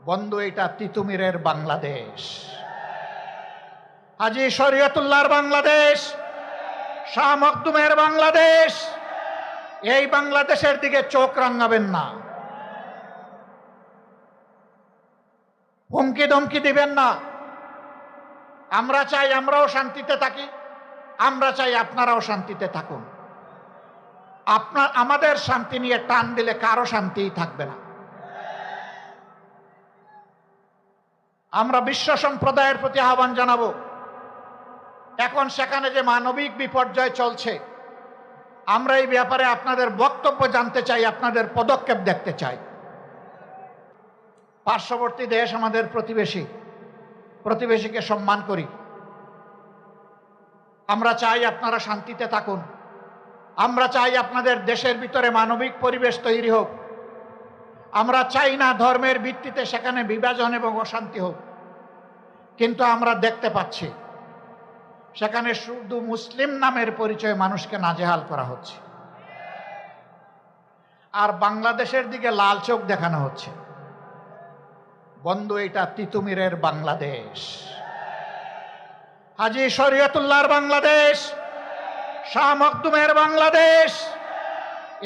বন্ধু, এটা তিতুমিরের বাংলাদেশ, হাজী শরীয়তুল্লাহর বাংলাদেশ, শাহ মখদুমের বাংলাদেশ। এই বাংলাদেশের দিকে চোখ রাঙাবেন না, হুমকি ধমকি দিবেন না। আমরা চাই আমরাও শান্তিতে থাকি, আমরা চাই আপনারাও শান্তিতে থাকুন। আমাদের শান্তি নিয়ে টান দিলে কারো শান্তিই থাকবে না। আমরা বিশ্ব সম্প্রদায়ের প্রতি আহ্বান জানাবো, এখন সেখানে যে মানবিক বিপর্যয় চলছে, আমরা এই ব্যাপারে আপনাদের বক্তব্য জানতে চাই, আপনাদের পদক্ষেপ দেখতে চাই। পার্শ্ববর্তী দেশ আমাদের প্রতিবেশী, প্রতিবেশীকে সম্মান করি। আমরা চাই আপনারা শান্তিতে থাকুন, আমরা চাই আপনাদের দেশের ভিতরে মানবিক পরিবেশ তৈরি হোক। আমরা চাই না ধর্মের ভিত্তিতে সেখানে বিভাজন এবং অশান্তি হোক। কিন্তু আমরা দেখতে পাচ্ছি সেখানে শুধু মুসলিম নামের পরিচয়ে মানুষকে নাজেহাল করা হচ্ছে, আর বাংলাদেশের দিকে লাল চোখ দেখানো হচ্ছে। বন্ধু, এটা তিতুমিরের বাংলাদেশ, হাজী শরীয়তুল্লাহর বাংলাদেশ, শাহ মখদুমের বাংলাদেশ।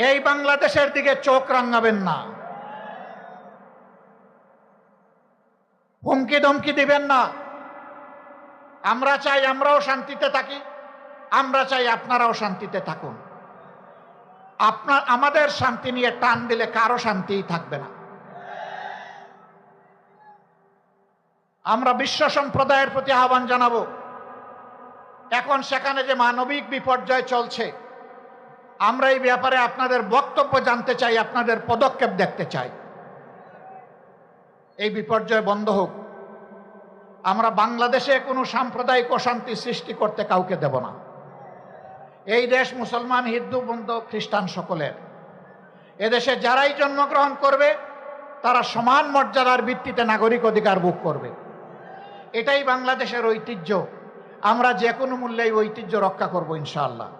এই বাংলাদেশের দিকে চোখ রাঙাবেন না, হুমকি ধমকি দিবেন না। আমরা চাই আমরাও শান্তিতে থাকি, আমরা চাই আপনারাও শান্তিতে থাকুন। আমাদের শান্তি নিয়ে টান দিলে কারো শান্তিই থাকবে না। আমরা বিশ্ব সম্প্রদায়ের প্রতি আহ্বান জানাবো, এখন সেখানে যে মানবিক বিপর্যয় চলছে, আমরা এই ব্যাপারে আপনাদের বক্তব্য জানতে চাই, আপনাদের পদক্ষেপ দেখতে চাই। এই বিপর্যয় বন্ধ হোক। আমরা বাংলাদেশে কোনো সাম্প্রদায়িক অশান্তি সৃষ্টি করতে কাউকে দেব না। এই দেশ মুসলমান, হিন্দু, বৌদ্ধ, খ্রিস্টান সকলের। এদেশে যারাই জন্মগ্রহণ করবে তারা সমান মর্যাদার ভিত্তিতে নাগরিক অধিকার ভোগ করবে। এটাই বাংলাদেশের ঐতিহ্য। আমরা যে কোনো মূল্যে এই ঐতিহ্য রক্ষা করব ইনশাআল্লাহ।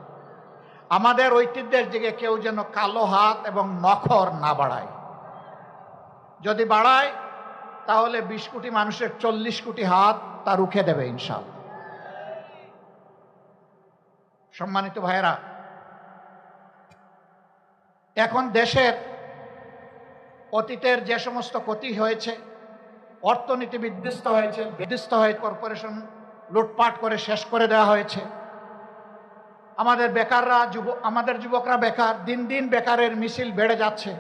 আমাদের ঐতিহ্যের দিকে কেউ যেন কালো হাত এবং নখর না বাড়ায়। যদি বাড়ায় তাহলে 20 কোটি মানুষের 40 কোটি হাত তা রুখে দেবে ইনশাআল্লাহ। সম্মানিত ভাইয়েরা, এখন দেশের অতীতের যে সমস্ত ক্ষতি হয়েছে, অর্থনীতি বিধ্বস্ত হয়েছে, কর্পোরেশন লুটপাট করে শেষ করে দেওয়া হয়েছে। আমাদের যুবকরা বেকার, দিন দিন বেকারের মিছিল বেড়ে যাচ্ছে।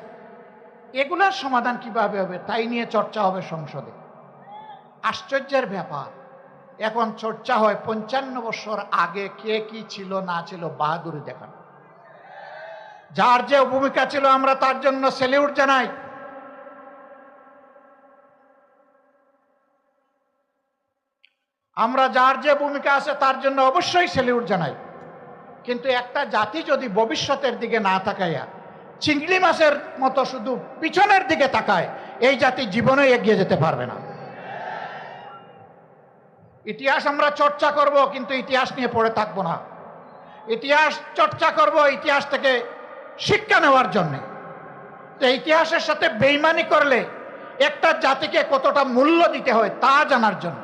এগুলার সমাধান কিভাবে হবে তাই নিয়ে চর্চা হবে সংসদে। আশ্চর্যের ব্যাপার, এখন চর্চা হয় 55 বছর আগে কে কি ছিল না ছিল বাহাদুরি দেখানো। যার যে ভূমিকা ছিল আমরা তার জন্য স্যালিউট জানাই। আমরা যার যে ভূমিকা আছে তার জন্য অবশ্যই স্যালিউট জানাই। কিন্তু একটা জাতি যদি ভবিষ্যতের দিকে না তাকায়া চিংড়ি মাছের মতো শুধু পিছনের দিকে তাকায়, এই জাতি জীবনে এগিয়ে যেতে পারবে না। ইতিহাস আমরা চর্চা করব, কিন্তু ইতিহাস নিয়ে পড়ে থাকবো না। ইতিহাস চর্চা করব ইতিহাস থেকে শিক্ষা নেওয়ার জন্য। তো ইতিহাসের সাথে বেইমানি করলে একটা জাতিকে কতটা মূল্য দিতে হয় তা জানার জন্য।